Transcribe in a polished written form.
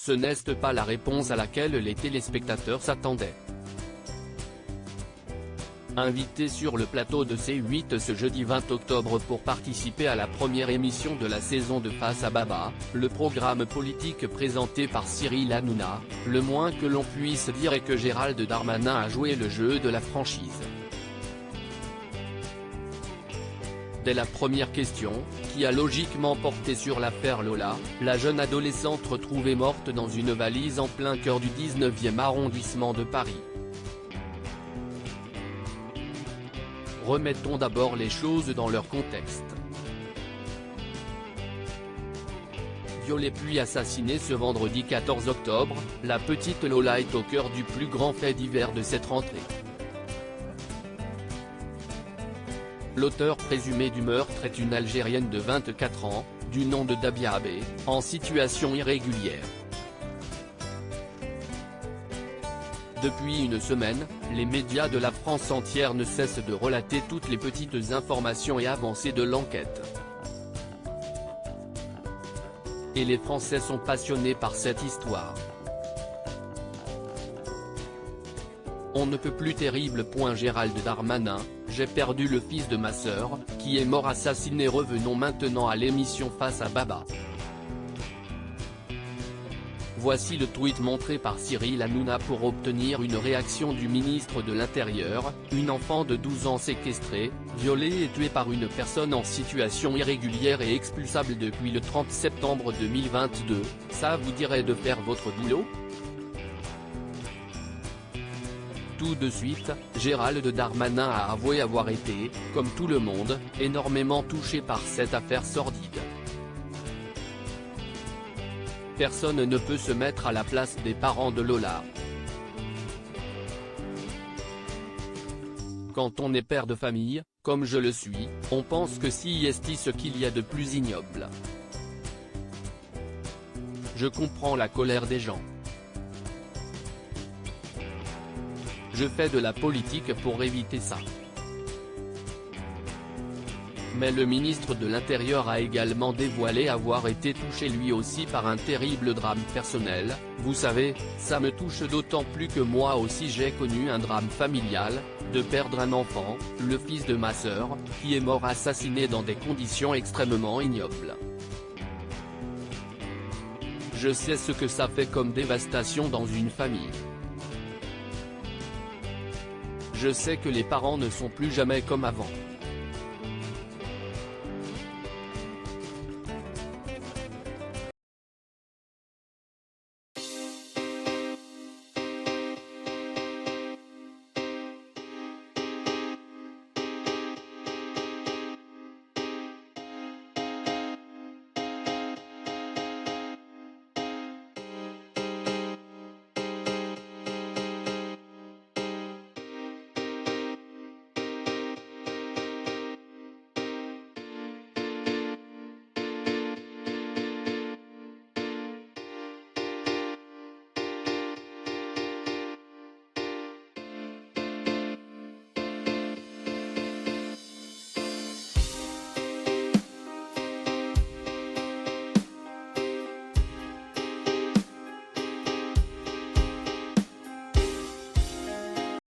Ce n'est pas la réponse à laquelle les téléspectateurs s'attendaient. Invité sur le plateau de C8 ce jeudi 20 octobre pour participer à la première émission de la saison de Face à Baba, le programme politique présenté par Cyril Hanouna, le moins que l'on puisse dire est que Gérald Darmanin a joué le jeu de la franchise. Dès la première question, qui a logiquement porté sur l'affaire Lola, la jeune adolescente retrouvée morte dans une valise en plein cœur du 19e arrondissement de Paris. Remettons d'abord les choses dans leur contexte. Violée puis assassinée ce vendredi 14 octobre, la petite Lola est au cœur du plus grand fait divers de cette rentrée. L'auteur présumé du meurtre est une Algérienne de 24 ans, du nom de Dabia Abbé, en situation irrégulière. Depuis une semaine, les médias de la France entière ne cessent de relater toutes les petites informations et avancées de l'enquête. Et les Français sont passionnés par cette histoire. On ne peut plus terrible. Gérald Darmanin, j'ai perdu le fils de ma sœur, qui est mort assassiné. Revenons maintenant à l'émission Face à Baba. Voici le tweet montré par Cyril Hanouna pour obtenir une réaction du ministre de l'Intérieur. Une enfant de 12 ans séquestrée, violée et tuée par une personne en situation irrégulière et expulsable depuis le 30 septembre 2022, ça vous dirait de faire votre boulot ? Tout de suite, Gérald Darmanin a avoué avoir été, comme tout le monde, énormément touché par cette affaire sordide. Personne ne peut se mettre à la place des parents de Lola. Quand on est père de famille, comme je le suis, on pense que si est ce qu'il y a de plus ignoble. Je comprends la colère des gens. Je fais de la politique pour éviter ça. Mais le ministre de l'Intérieur a également dévoilé avoir été touché lui aussi par un terrible drame personnel. Vous savez, ça me touche d'autant plus que moi aussi j'ai connu un drame familial, de perdre un enfant, le fils de ma sœur, qui est mort assassiné dans des conditions extrêmement ignobles. Je sais ce que ça fait comme dévastation dans une famille. Je sais que les parents ne sont plus jamais comme avant.